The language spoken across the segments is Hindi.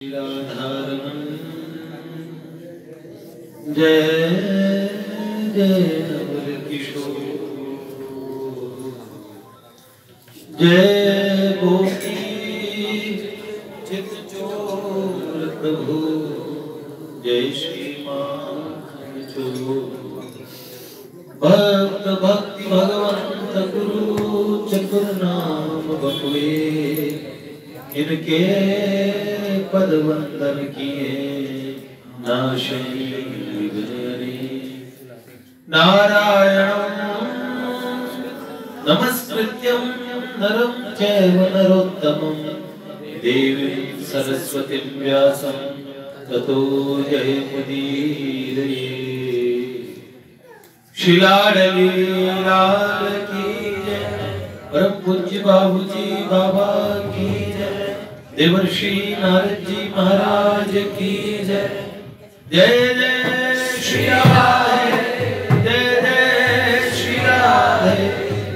जय जय नवल किशोर, जय गोपी चित चोर प्रभु, जय श्री माखन चोर। भक्त भक्ति भगवंत गुरु चतुर नाम बटुए, इनके पद वंदन किए नाशनी विघ्नहरि। नारायणं नमस्कृत्यं नरं चैव नरोत्तमं, देवीं सरस्वतीं व्यासं ततो जयमुदीरये। शिलाडली लाल की जय, परम पूज्य बाबूजी बाबा की जय, देवर्षि नारद जी महाराज की जय। जय जय श्री राधे, जय जय श्री राधे,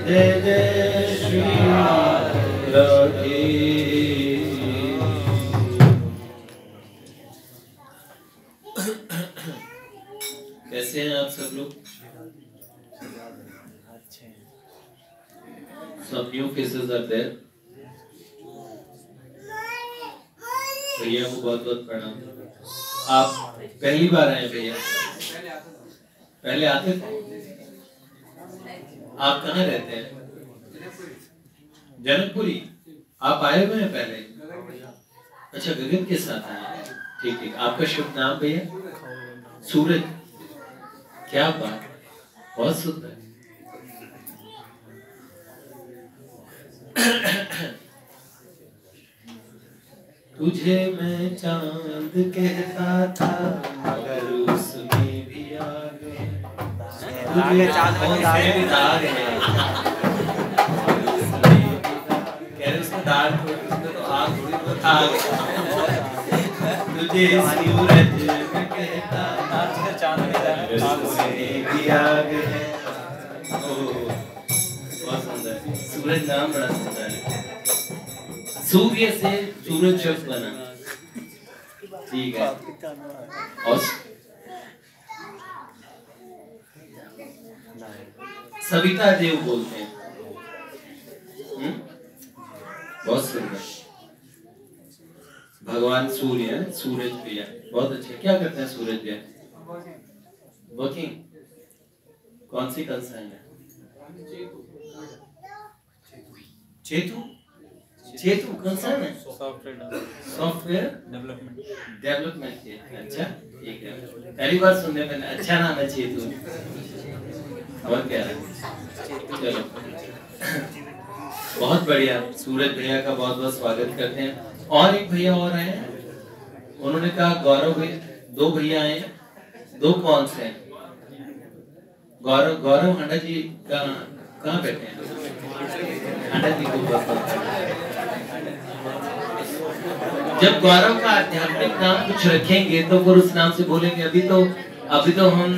जय जय श्री राधे। कैसे हैं आप सब लोग? सब न्यू फेसेस आर देयर। भैया को बहुत बहुत प्रणाम। आप पहली बार आए भैया? पहले आते थे? आप कहाँ रहते हैं? जनकपुरी। आप आए हुए हैं पहले? अच्छा, गगन के साथ आए। ठीक ठीक। आपका शुभ नाम भैया? सूरज। क्या बात, बहुत सुंदर। तुझे मैं चांद कहता था, मगर उसमें भी आग है। तुझे चांद में दाग है, कह रहे उसमें दाग थोड़ी, तो आग थोड़ी बहुत आग है। तुझे सूरज में कहता था, चांद में भी आग है। बहुत सुंदर, सूरज नाम बड़ा सुंदर है। सूर्य से सूरज शब्द बना, ठीक है। और सविता देव बोलते हैं। बहुत सुंदर। भगवान सूर्य है, सूरज भैया बहुत अच्छे। क्या करते हैं सूरज भैया? वर्किंग। कौन सी कंसर्न है? चेतु। चेतु कंसर्न है सॉफ्टवेयर डेवलपमेंट के। अच्छा, ठीक है। पहली बार सुनने में अच्छा नाम है चेतु। और क्या है? चलो, बहुत बढ़िया। सूरज भैया का बहुत बहुत स्वागत करते हैं। और एक भैया और आए हैं, उन्होंने कहा गौरव भैया। दो भैया आए हैं। दो कौन से हैं? गौरव हांडा जी कहाँ बैठे हैं? हांडा जी को जब गौरव का आध्यात्मिक नाम कुछ रखेंगे तो फिर उस नाम से बोलेंगे। अभी तो हम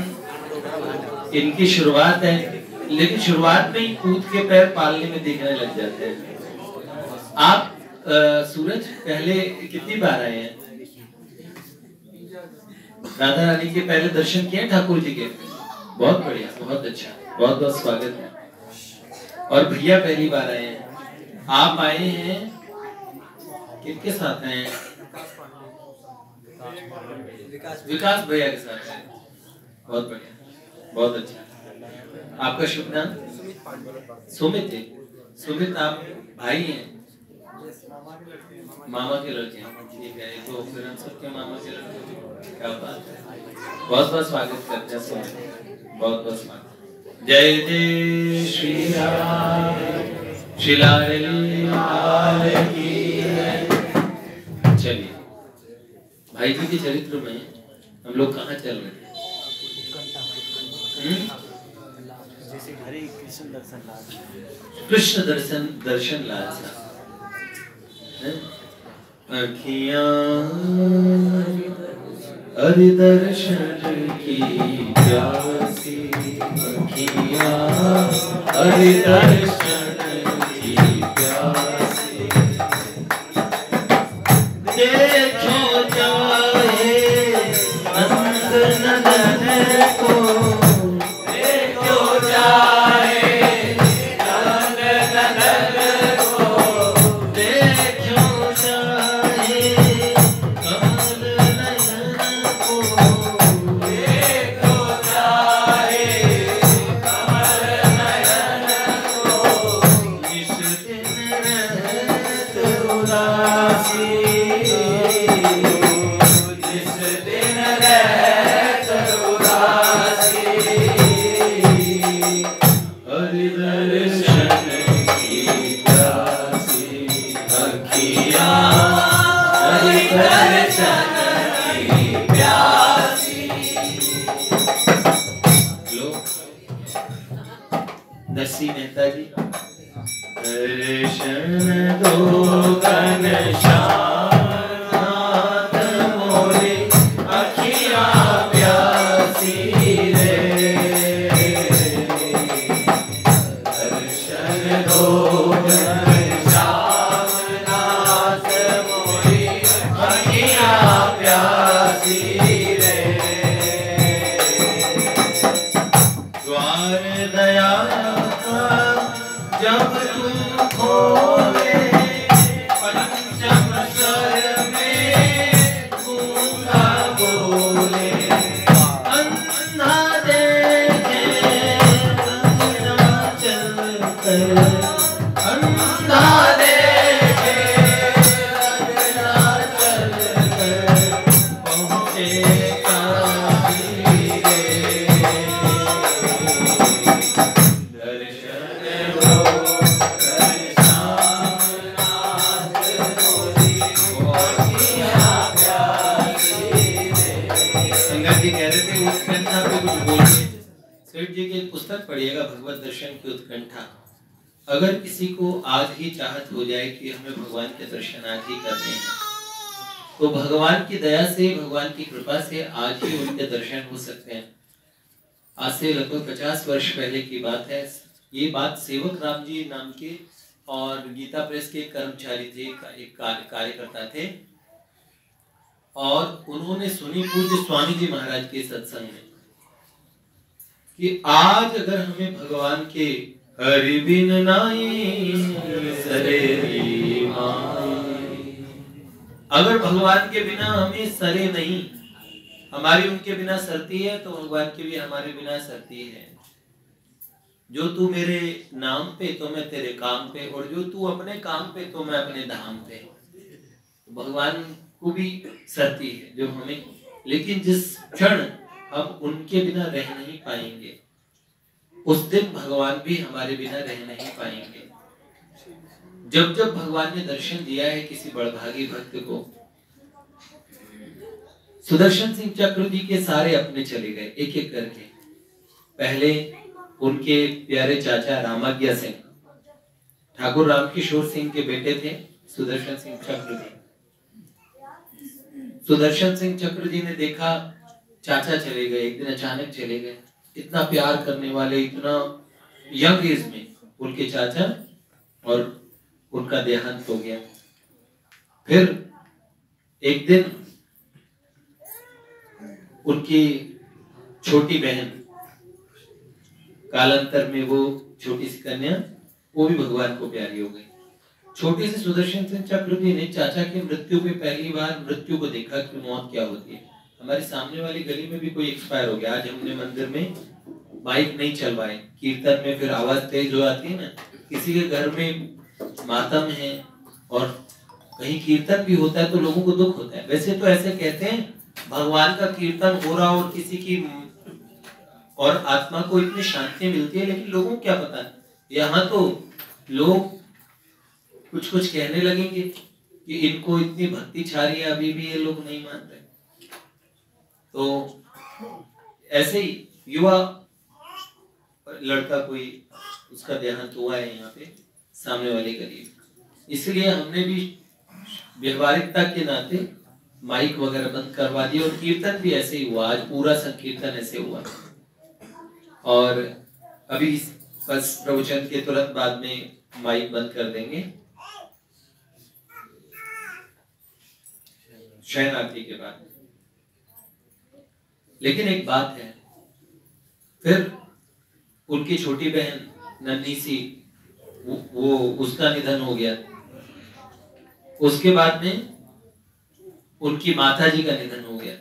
इनकी शुरुआत है, लेकिन शुरुआत में ही कूद के पैर पालने में दिखने लग जाते हैं। आप सूरज पहले कितनी बार आए हैं? राधा रानी के पहले दर्शन किए ठाकुर जी के? बहुत बढ़िया, बहुत अच्छा, बहुत बहुत स्वागत है। और भैया पहली बार आए हैं। आप आए हैं किसके साथ हैं? विकास भैया के साथ हैं। बहुत बढ़िया, बहुत अच्छा। आपका शुभ नाम? सुमित है। सुमित, आप भाई हैं? मामा के लड़के हैं, ठीक है। तो फिर हम सबके मामा के लड़के। क्या बात है, बहुत बहुत स्वागत करते हैं सुमित, बहुत बहुत स्वागत। जय जय श्री राम, श्री लाल की। चलिए, भाई जी के चरित्र में हम लोग कहाँ चल रहे थे? हरे कृष्ण दर्शन लाल। कृष्ण दर्शन लालसा। अखियां हरि दर्शन की प्यासी, अखियां हरि दर्शन की प्यासी। देखो नरसी मेहता जी, दर्शन दो घनश्याम मोरे अखियाँ प्यासी रे, दर्शन दो घनश्याम नाथ मोरे अखियाँ प्यासी रे, द्वार दया जब तुम खोले पंचम स्वर में गूंगा बोले, अंधा देखे अंधा चलकर, अंधा देखे अंधा चलकर पहुँचे काशी रे, दर्शन दो उत्कंठा पे कुछ बोलिए। सेठ जी की एक पुस्तक पढ़िएगा, भगवत दर्शन की उत्कंठा। अगर किसी को आज ही चाहत हो जाए कि हमें भगवान के दर्शन आज ही करने हैं, तो भगवान की दया से, भगवान की कृपा से आज ही उनके दर्शन हो सकते हैं। आज से लगभग 50 वर्ष पहले की बात है। ये बात सेवक राम जी नाम के और गीता प्रेस के कर्मचारी थे, एक कार्यकर्ता थे, और उन्होंने सुनी पूज्य स्वामी जी महाराज के सत्संग में कि आज अगर हमें भगवान के हरि बिन नाई सरे माई, अगर भगवान के बिना हमें सरे नहीं, हमारी उनके बिना सरती है तो भगवान के भी हमारे बिना सरती है। जो तू मेरे नाम पे तो मैं तेरे काम पे, और जो तू अपने काम पे तो मैं अपने धाम पे। तो भगवान को भी सरती है जो हमें, लेकिन जिस क्षण हम उनके बिना रह नहीं पाएंगे, उस दिन भगवान भी हमारे बिना रह नहीं पाएंगे। जब जब भगवान ने दर्शन दिया है किसी बड़भागी भक्त को, सुदर्शन सिंह चक्र जी के सारे अपने चले गए एक एक करके। पहले उनके प्यारे चाचा रामाज्ञा सिंह, ठाकुर रामकिशोर सिंह के बेटे थे सुदर्शन सिंह चक्र जी। सुदर्शन सिंह चक्र जी ने देखा चाचा चले गए, एक दिन अचानक चले गए। इतना प्यार करने वाले, इतना यंग एज में उनके चाचा, और उनका देहांत हो गया। फिर एक दिन उनकी छोटी बहन, कालांतर में वो छोटी सी कन्या, वो भी भगवान को प्यारी हो गई। छोटे से सुदर्शन सिंह चक्र जी ने चाचा की मृत्यु पे पहली बार मृत्यु को देखा कि मौत क्या होती है। हमारे सामने वाली गली में भी कोई एक्सपायर हो गया। आज हमने मंदिर में माइक नहीं चलवाए, कीर्तन में फिर आवाज तेज हो जाती है ना। किसी के घर में मातम है और कहीं कीर्तन भी होता है तो लोगों को दुख होता है। वैसे तो ऐसे कहते हैं भगवान का कीर्तन हो रहा और किसी की और आत्मा को इतनी शांति मिलती है, लेकिन लोगों को क्या पता, यहाँ तो लोग कुछ कुछ कहने लगेंगे कि इनको इतनी भक्ति छा रही है, अभी भी ये लोग नहीं मान रहे। तो ऐसे ही युवा लड़का कोई, उसका देहांत हुआ है यहाँ पे सामने वाले गली। इसलिए हमने भी व्यवहारिकता के नाते माइक वगैरह बंद करवा दिया, और कीर्तन भी ऐसे ही हुआ। आज पूरा संकीर्तन ऐसे हुआ। और अभी बस प्रवचन के तुरंत बाद में माइक बंद कर देंगे, शयन आरती के बाद। लेकिन एक बात है, फिर उनकी छोटी बहन नन्ही सी, वो उसका निधन हो गया। उसके बाद में उनकी माता जी का निधन हो गया,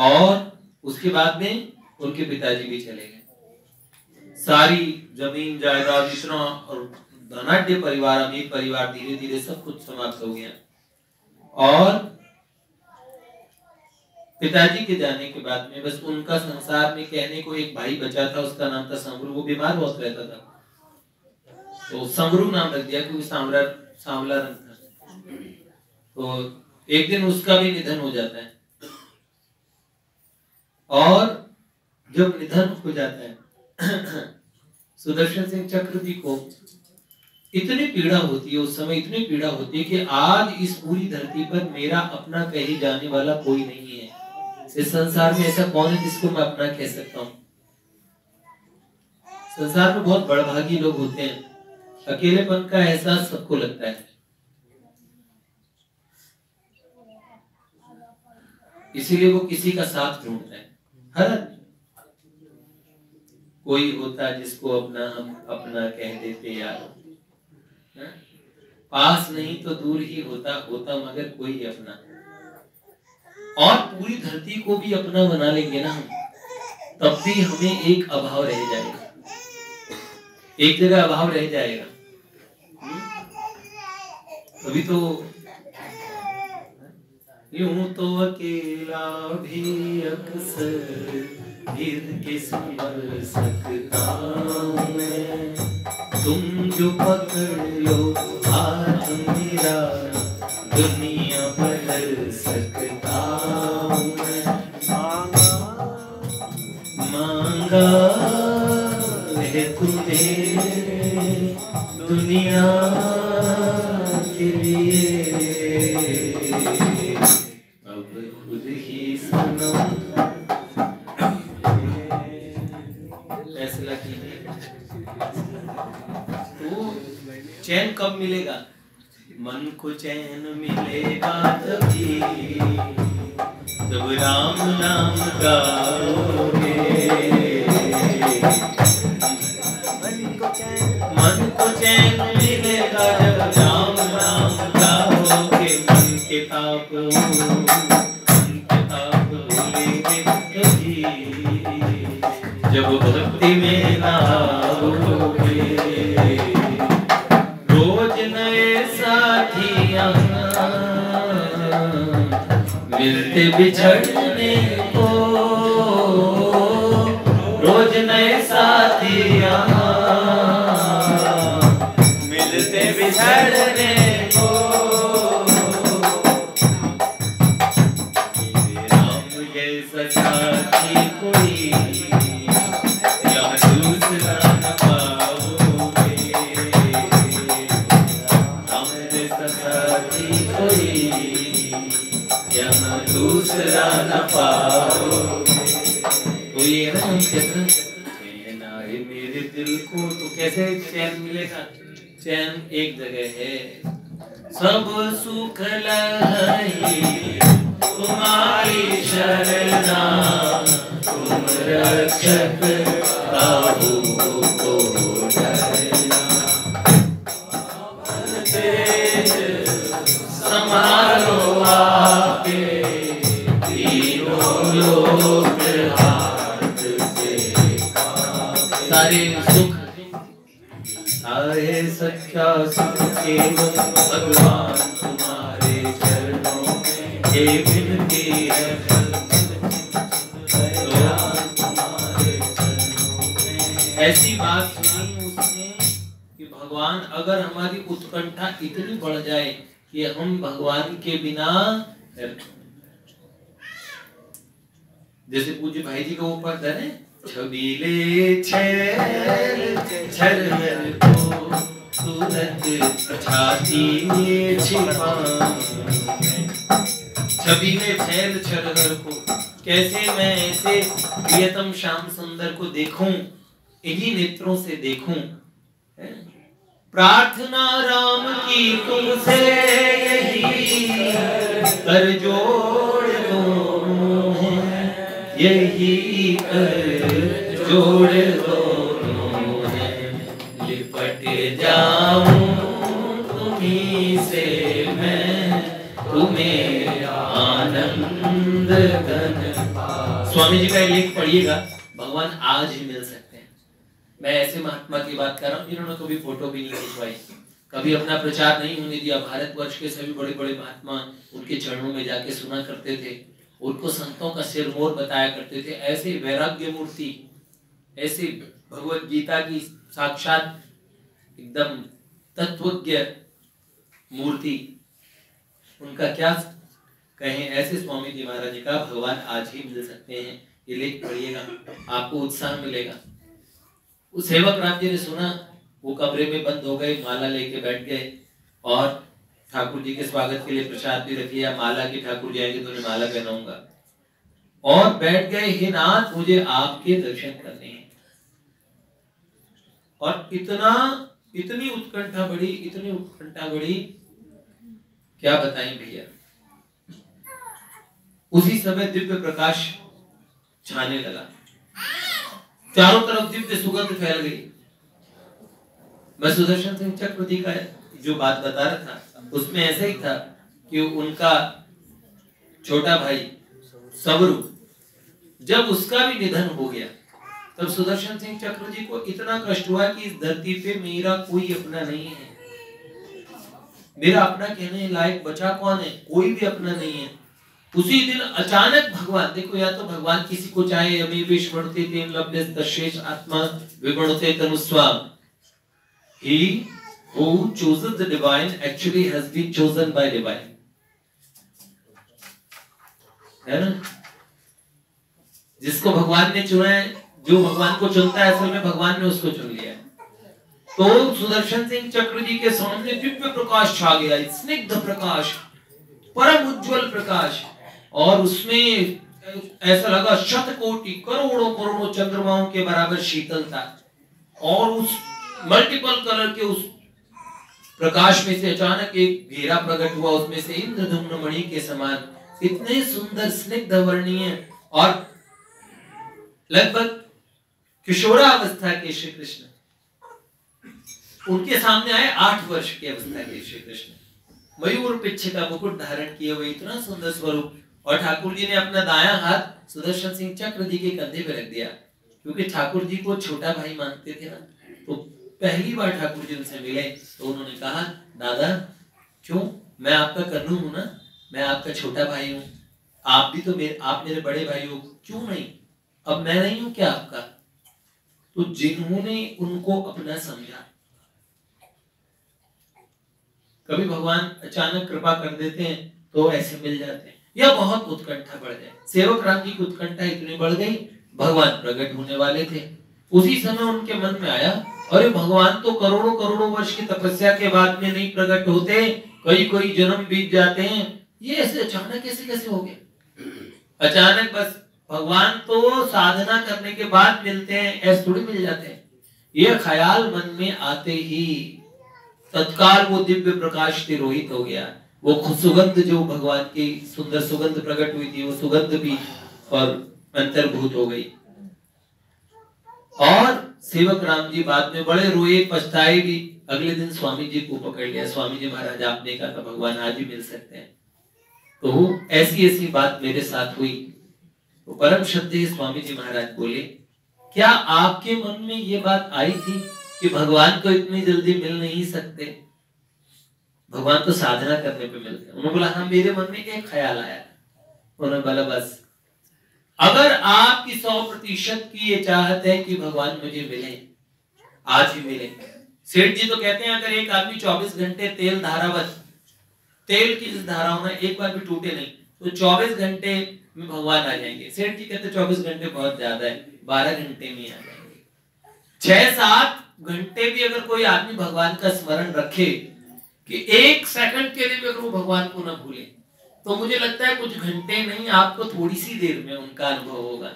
और उसके बाद में उनके पिताजी भी चले गए। सारी जमीन जायदाद, इतना और धनाढ्य परिवार, अमीर परिवार, धीरे धीरे सब कुछ समाप्त हो गया। और पिताजी के जाने के बाद में बस उनका संसार में कहने को एक भाई बचा था, उसका नाम था समरू। वो बीमार बहुत रहता था, तो समरू नाम रख दिया क्योंकि सांवला रंग था। तो एक दिन उसका भी निधन हो जाता है। और जब निधन हो जाता है सुदर्शन सिंह चक्र जी को इतनी पीड़ा होती है, उस समय इतनी पीड़ा होती है कि आज इस पूरी धरती पर मेरा अपना कहे जाने वाला कोई नहीं है। इस संसार में ऐसा कौन है जिसको मैं अपना कह सकता हूँ? संसार में बहुत बड़भागी लोग होते हैं, अकेलेपन का एहसास सबको लगता है, इसीलिए वो किसी का साथ ढूंढता है। हर आदमी कोई होता है जिसको अपना हम अपना कह देते यार, पास नहीं तो दूर ही होता होता मगर कोई अपना। और पूरी धरती को भी अपना बना लेंगे ना हम, तब भी हमें एक अभाव रह जाएगा, एक जगह अभाव रह जाएगा। अभी तो यूं तो अकेला भी अक्सर गिर के संभल सकता हूं मैं, तुम जो पकड़ लो हाथ मेरा दुनिया बदल सकता हूं मैं। मांगा है तुम्हें दुनिया के लिए, अब खुद ही सनम फैसला कीजिए। तो चैन कब मिलेगा? मन को चैन मिलेगा तभी जब राम नाम गाओगे। मन को चैन मिलेगा जब राम नाम गाओगे। मन के ताप भूलेंगे तभी जब भक्ति में आओगे। रोज नए साथियां मिलते बिछड़ने को, रोज नए साथियां मिलते बिछड़ने को। राम जैसा साथी कोई यहाँ दूसरा न पाओगे। राम जैसा साथी कोई यहाँ दूसरा न पाओगे। तो ये ना हम कहते हैं चैन आए मेरे दिल को, तो कैसे चैन मिलेगा? चैन एक जगह है। सब सुख लहरी तुम्हारी शरणा, तुम रक्षक काहू को डरना। तेज संभालो आके तीनों लोग हाथ से, सारे सुख आए सच्चा सुख केवल भगवान तुम्हारे चरणों में। ये विनती है ऐसी बात सुनी उसने कि भगवान अगर हमारी उत्कंठा इतनी बढ़ जाए कि हम भगवान के बिना, जैसे पूज्य भाई जी का वो पद है, छबीले छैल छरहर को सूरत छाती छिपा। छबीले छैल छरहर को, कैसे मैं ऐसे प्रियतम श्याम सुंदर को देखूं, इन्हीं नेत्रों से देखूं। प्रार्थना राम की तुमसे यही कर जोड़ दोनों है, यही कर जोड़ दोनों है। लिपट जाऊं तुम्हीं से मैं, तुम्हें आनंद घन। स्वामी जी का लेख पढ़िएगा, भगवान आज ही मिल सकते हैं। मैं ऐसे महात्मा की बात कर रहा हूँ जिन्होंने कभी फोटो भी नहीं खिंचवाई, कभी अपना प्रचार नहीं होने दिया। भारतवर्ष के सभी बड़े बड़े महात्मा उनके चरणों में जाके सुना करते थे, उनको संतों का सिरमौर बताया करते थे। ऐसे वैराग्य मूर्ति, ऐसे भगवत गीता की साक्षात एकदम तत्वज्ञ मूर्ति, उनका क्या कहें। ऐसे स्वामी जी महाराज ने कहा भगवान आज ही मिल सकते हैं, ये लेख पढ़िएगा, आपको उत्साह मिलेगा। उस सेवक राम जी ने सुना, वो कमरे में बंद हो गए, माला लेके बैठ गए और ठाकुर जी के स्वागत के लिए प्रसाद भी रखिए, या माला की ठाकुर जी आएंगे तो उन्हें माला पहनाऊंगा, और बैठ गए, हे नाथ मुझे आपके दर्शन करने हैं। और इतनी उत्कंठा बढ़ी, क्या बताएं भैया। उसी समय दिव्य प्रकाश छाने लगा, चारों तरफ दिव्य सुगंध फैल गई। मैं सुदर्शन सिंह चक्र जी का जो बात बता रहा था उसमें ऐसा ही था कि उनका छोटा भाई सबरू, जब उसका भी निधन हो गया तब सुदर्शन सिंह चक्र जी को इतना कष्ट हुआ कि इस धरती पे मेरा कोई अपना नहीं है, मेरा अपना कहने लायक बचा कौन है, कोई भी अपना नहीं है। उसी दिन अचानक भगवान, देखो या तो भगवान किसी को चाहे अभी विश्वते तेन लभ्य तशेष आत्मा विगुणते तनुस्वाम, he who chooses the divine actually has been chosen by divine, है ना। जिसको भगवान ने चुना है, जो भगवान को चुनता है असल में भगवान ने उसको चुन लिया है। तो सुदर्शन सिंह चक्र जी के सामने दिव्य प्रकाश छा गया, स्निग्ध प्रकाश, परम उज्जवल प्रकाश, और उसमें ऐसा लगा शतकोटि करोड़ों चंद्रमाओं के बराबर शीतलता, और उस मल्टीपल कलर के उस प्रकाश में से अचानक एक घेरा प्रकट हुआ, उसमें से इंद्रधुम्न मणि के समान इतने सुंदर स्निग्ध वर्णीय और लगभग किशोरावस्था के श्री कृष्ण, उनके सामने आए 8 वर्ष की अवस्था के श्री कृष्ण, मयूर पिच्छ का मुकुट धारण किए हुए, इतना सुंदर स्वरूप। और ठाकुर जी ने अपना दायां हाथ सुदर्शन सिंह चक्र जी के कंधे पे रख दिया, क्योंकि ठाकुर जी को छोटा भाई मानते थे ना। तो पहली बार ठाकुर जी उनसे मिले तो उन्होंने कहा, दादा क्यों, मैं आपका कन्नू हूं ना, मैं आपका छोटा भाई हूं, आप भी तो आप मेरे बड़े भाई हो, क्यों नहीं, अब मैं नहीं हूं क्या आपका। तो जिन्होंने उनको अपना समझा, कभी भगवान अचानक कृपा कर देते हैं तो ऐसे मिल जाते हैं, या बहुत उत्कंठा बढ़ जाए। सेवक राम जी की उत्कंठा इतनी बढ़ गई, भगवान प्रकट होने वाले थे, उसी समय उनके मन में आया, अरे भगवान तो करोड़ों वर्ष की तपस्या के बाद में नहीं प्रकट होते, कई जन्म बीत जाते हैं, ये ऐसे अचानक कैसे हो गया। अचानक बस भगवान तो साधना करने के बाद मिलते हैं, ऐसे थोड़ी मिल जाते हैं। ये ख्याल मन में आते ही तत्काल वो दिव्य प्रकाश तिरोहित हो गया, वो सुगंध जो भगवान की सुंदर सुगंध प्रकट हुई थी, वो सुगंध भी और अंतर्भूत हो गई। और सेवक राम जी बाद में बड़े रोए, पछताए भी। अगले दिन स्वामी जी को पकड़ लिया, स्वामी जी महाराज आपने कहा था भगवान आज ही मिल सकते हैं, तो ऐसी बात मेरे साथ हुई। तो परम श्रद्धेय स्वामी जी महाराज बोले, क्या आपके मन में ये बात आई थी कि भगवान को इतनी जल्दी मिल नहीं सकते, भगवान तो साधना करने पे मिलते हैं। उन्होंने बोला हाँ, मेरे मन में एक ख्याल आया। उन्होंने बोला बस, अगर आपकी 100% की ये चाहत है कि भगवान मुझे मिले, आज ही मिले। सेठ जी तो कहते हैं अगर एक आदमी 24 घंटे तेल की इस धाराओं में एक बार भी टूटे नहीं तो 24 घंटे में भगवान आ जाएंगे। सेठ जी कहते 24 घंटे बहुत ज्यादा है, 12 घंटे में आ जाएंगे। 6-7 घंटे भी अगर कोई आदमी भगवान का स्मरण रखे कि 1 सेकंड के लिए भी अगर वो भगवान को न भूले, तो मुझे लगता है कुछ घंटे नहीं, आपको थोड़ी सी देर में उनका अनुभव होगा।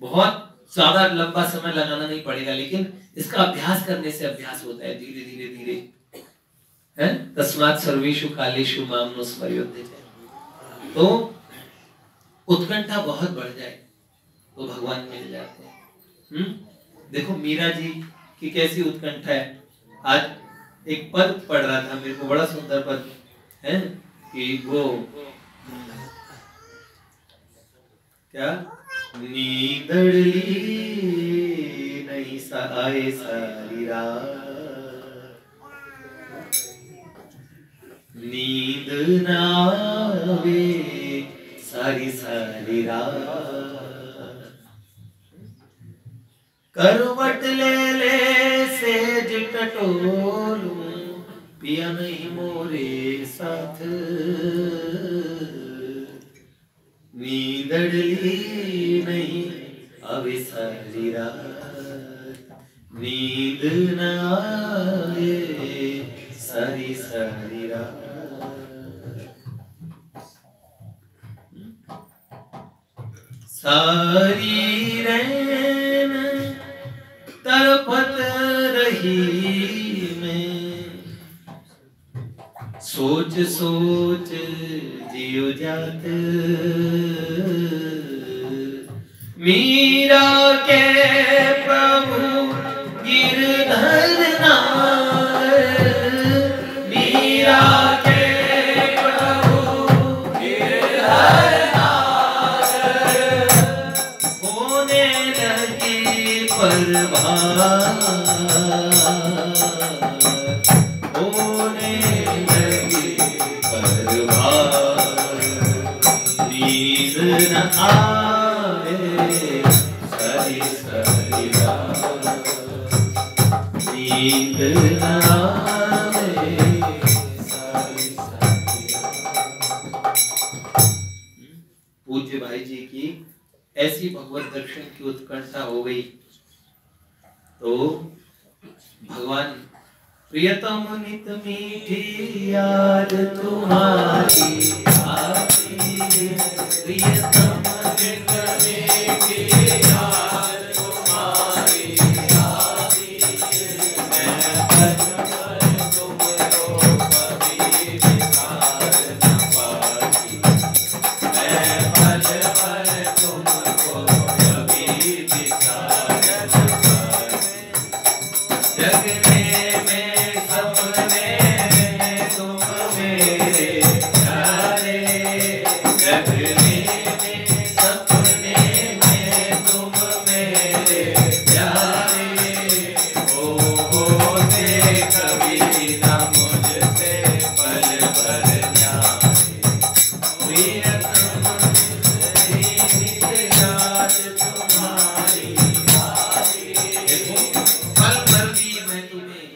बहुत ज्यादा लंबा समय लगाना नहीं पड़ेगा, लेकिन इसका अभ्यास करने से अभ्यास होता है, धीरे धीरे है। तस्मात् सर्वेषु कालेषु मां नो स्मर्युध्यते। तो उत्कंठा बहुत बढ़ जाए तो भगवान मिल जाते हैं। देखो मीरा जी की कैसी उत्कंठा है। आज एक पद पढ़ रहा था, मेरे को बड़ा सुंदर पद है कि वो क्या, नींदड़ी नहीं साए सारी रात, नींद ना आवे सारी सारी रात, करवट ले सेज टटोलूं पिया नहीं मोरे साथ, दड़ली नहीं अब सारी रात, नींद न आए सारी सारी रात। सारी रैन तड़पत रही मैं, सोच सोच जियो जात, मीरा के प्रभु गिरधर नार, मीरा के प्रभु गिरधर नार, होने लगी परवार, होने लगी परवार, नींद न आए सारी सारी रात, नींद न आए सारी सारी रात। पूज्य भाई जी की ऐसी भगवत दर्शन की उत्कंठा हो गई तो भगवान, प्रियतम नित मीठी याद तुम्हारी आती, प्रियतम नित मीठी याद तुम्हारी आती, मैं पल पल तुमको कभी बिसार न पाती, मैं पल पल तुमको कभी बिसार न पाती, जगने में सपने में तुम मेरे प्यारे, जगने में सपने में तुम मेरे प्यारे, होते कभी न मुझसे पल भर जाए, प्रियतम नित याद तुम्हारी आती। देखो पल भर भी मैं तुम्हें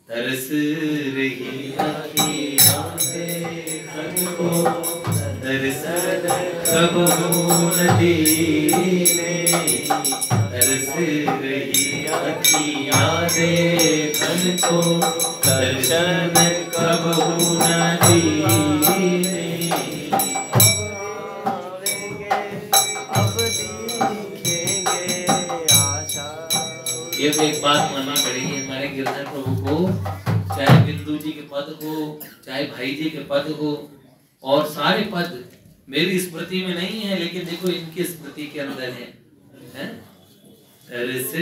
तरस रही आँखियाँ देखने को, दर्शन कब न देने, तरस रही आँखियाँ देखने को, दर्शन कब न देने। अब दिखेंगे आशा। ये तो एक बात मानना पड़ेगी हमारे गिरधर प्रभु को, चाहे बिंदु जी के पद हो, चाहे भाई जी के पद हो, और सारे पद मेरी स्मृति में नहीं है, लेकिन देखो इनकी स्मृति के अंदर है? तरस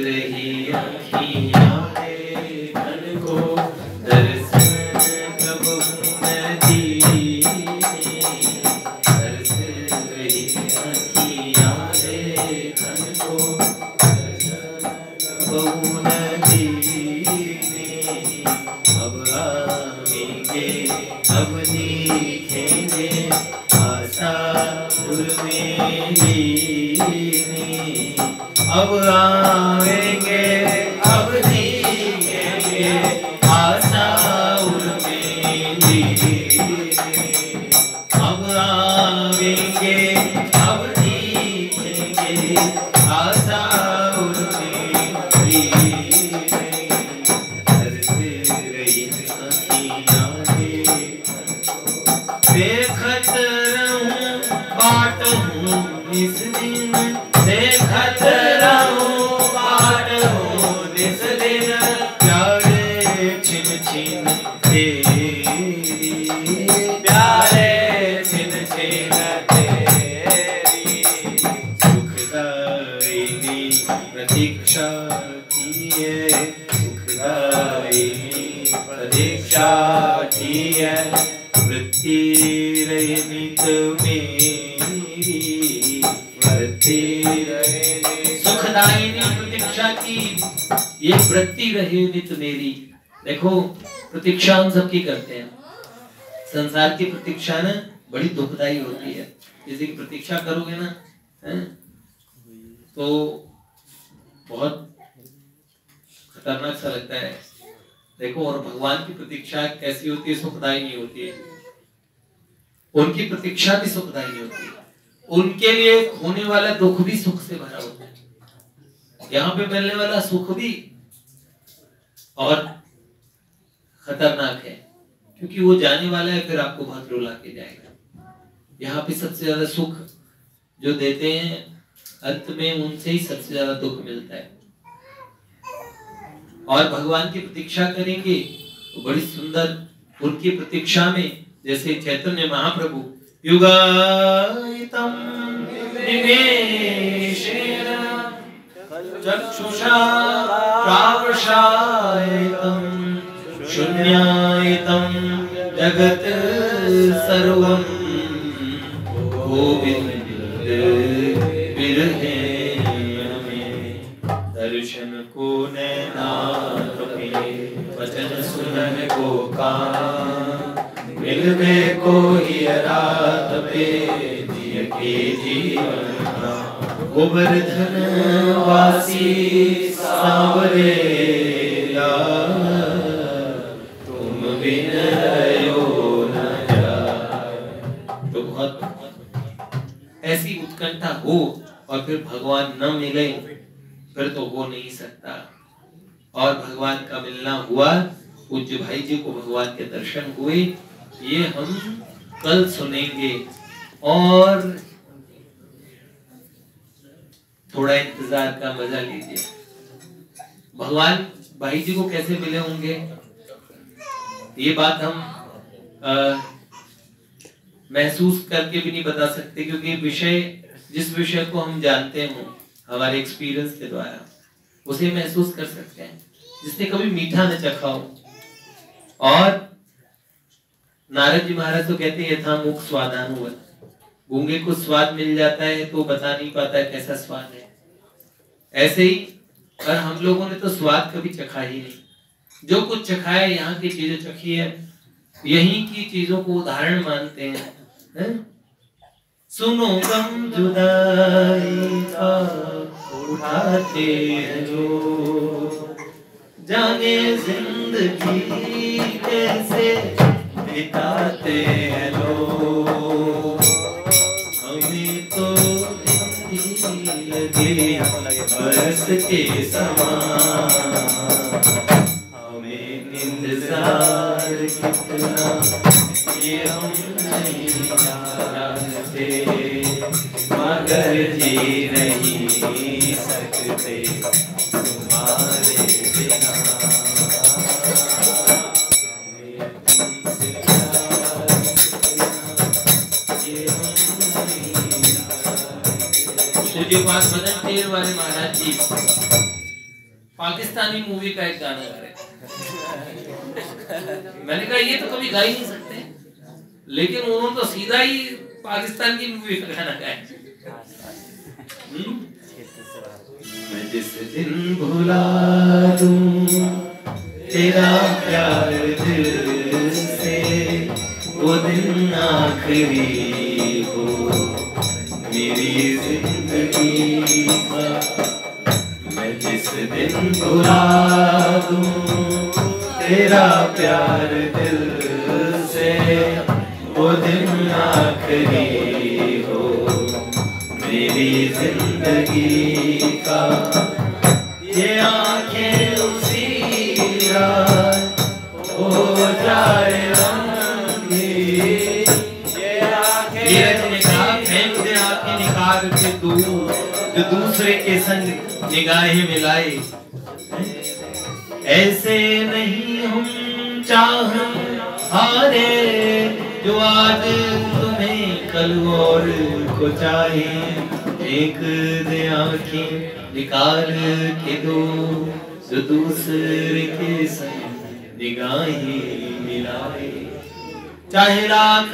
रही आँखियाँ देखने को, दर्शन कब न दीने, तरस रही आँखियाँ देखने को, दर्शन कब न दीने, अब आएंगे अब दिखेंगे आशा में लीने, अब आएंगे अब दिखेंगे आशा में लीने, अब आएंगे अब दिखेंगे आशा में लीने, तरस रही आँखियाँ देखत रहूं बाट हूँ इस दिन, देखत रहूं बाट हूँ इस दिन, प्यारे छिन छिन तेरी, प्यारे छिन छिन तेरी, सुखदायिनी प्रतीक्षा की है, सुखदायिनी प्रतीक्षा की है, वृत्ति रहे नित मेरी, वृत्ति रहे सुखदायिनी प्रतीक्षा की, ये वृत्ति रहे नित मेरी। देखो प्रतीक्षा हम सबकी करते हैं, संसार की प्रतीक्षा ना बड़ी दुखदायी होती है। किसी की प्रतीक्षा करोगे ना तो बहुत खतरनाक सा लगता है। देखो और भगवान की प्रतीक्षा कैसी होती है, सुखदायी नहीं होती है। उनकी प्रतीक्षा भी सुखदायी होती है, उनके लिए होने वाला दुख भी सुख से भरा होता है, यहाँ पे मिलने वाला सुख भी और खतरनाक है, क्योंकि वो जाने वाला है, फिर आपको बहुत रुला के जाएगा। यहाँ पे सबसे ज्यादा सुख जो देते हैं अंत में उनसे ही सबसे ज्यादा दुख मिलता है। और भगवान की प्रतीक्षा करेंगे तो बड़ी सुंदर उनकी प्रतीक्षा में, जैसे चैतन्य महाप्रभु युगायितम निमेषेण चक्षुषा प्रावशायितम शून्यायितम जगत सर्वं गोविंद विरहे में दर्शन को नैनापे वचन सुनन को कान मिलवे को ही रात पे दिय के जीवन गोवर्धन वासी सांवरे तुम बिन रहो न जाए। तो बहुत ऐसी उत्कंठा हो और फिर भगवान न मिले फिर तो हो नहीं सकता। और भगवान का मिलना हुआ, पूज्य भाई जी को भगवान के दर्शन हुए, ये हम कल सुनेंगे। और थोड़ा इंतजार का मजा लीजिए। भगवान भाई जी को कैसे मिले होंगे ये बात हम महसूस करके भी नहीं बता सकते, क्योंकि विषय, जिस विषय को हम जानते हो हमारे एक्सपीरियंस के द्वारा उसे महसूस कर सकते हैं, जिसने कभी मीठा न चखा हो। और नारद जी महाराज तो कहते हैं यथा मुख स्वादानुवत, गूंगे को स्वाद मिल जाता है तो बता नहीं पाता कैसा स्वाद है। ऐसे ही पर हम लोगों ने तो स्वाद कभी चखा ही नहीं। जो कुछ चखा है, यहाँ की चीजें चखी है, यहीं की चीजों को उदाहरण मानते हैं, है? सुनो गम जुदाई का उठाते हैं जो, जाने जिंदगी कैसे बिताते हैं लोग। हमें तो लगे बरस के समान, हमें इंतजार कितना ये हम नहीं जानते, मगर जी नहीं सकते तुम्हारे बिना। हमें तुमसे प्यार कितना ये हम नहीं जानते। मुझे पास मदन टेर वाले महाराज जी पाकिस्तानी मूवी का एक गाना गा रहे। मैंने कहा ये तो कभी गा ही नहीं सकते, लेकिन उन्होंने तो सीधा ही पाकिस्तान की मूवी का गाना गाया। मैं जिस दिन भुला दूं तेरा प्यार दिल से, वो दिन आखिरी हो मेरी जिंदगी का। मैं जिस दिन भुला दूं तेरा प्यार दिल से, वो दिन आखिरी हो मेरी जिंदगी का। ये आंखें उसी रात हो जाए रंगी, ये निगाह फेंक दे आंखें निकाल के तू, जो दूसरे के संग निगाहें मिलाए। ऐसे नहीं हम चाह हारे, जो आज तुम्हें कल और को चाहे। एक दे आंखें निकाल के दो, जो दूसरे के संग निगाहें मिलाए। चाहे लाख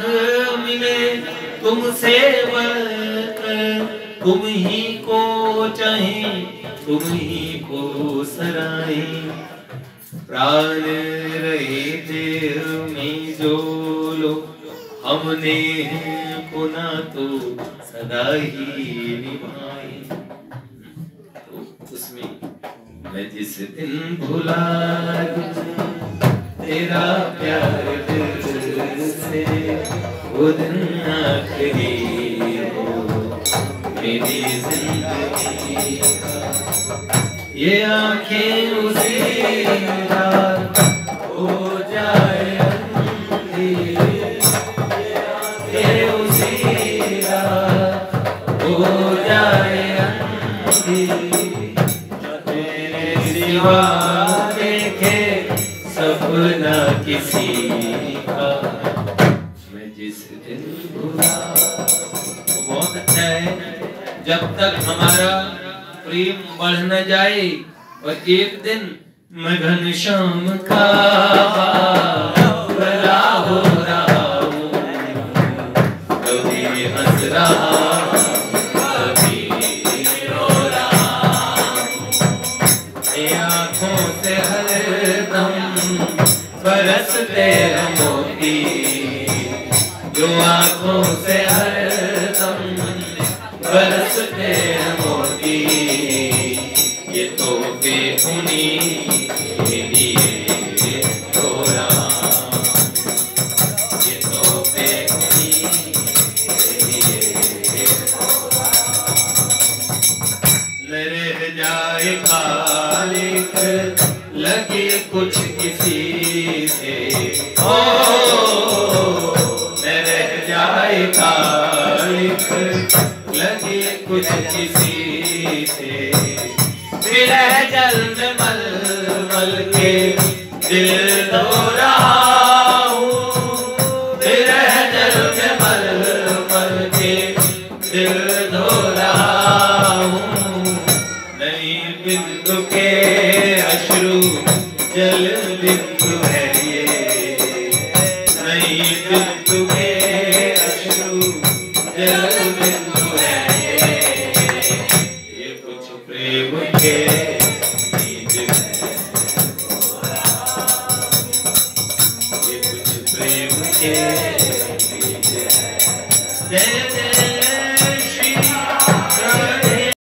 मिले तुमसे बढ़कर, तुम ही को चाहे तुम ही को सराए। प्राण रहे देह में जो लो, हमने पुना तो सदा ही निभाए। तो उसमें मैं जिस दिन भुला दूं तेरा प्यार दिल से, वो दिन आखिरी हो मेरी जिंदगी का। ये आंखें उसी रात हो जाए अंधी, ये उसी रात हो जाए अंधी, तेरे सिवा देखे सपना किसी का मैं जिस दिन भुला। बहुत अच्छा है जब तक हमारा प्रेम बढ़ न जाए और एक दिन मैं घनश्याम का भला हो रहा हूँ, कभी हंस रहा कभी रो रहा, आँखों से हरदम बरसते हैं मोती, जो आँखों से हरदम बरसते हैं मोती, ये तो उन्हीं के लिए हो रहा, ये तो उन्हीं के लिए हो रहा। न रह जाए खालिक लगे कुछ किसी से, ओ न रह जाए खालिक लगे कुछ किसी से, विरह जल में मल मल के दिल धो रहा हूँ, विरह जल में मल मल के दिल धो रहा हूँ, नई बिंदु के अश्रु जल बिंदु है ये, नई बिंदु के अश्रु जल बिंदु है ये कुछ प्रेम के बीज है, ये कुछ प्रेम के बीज है। जय जय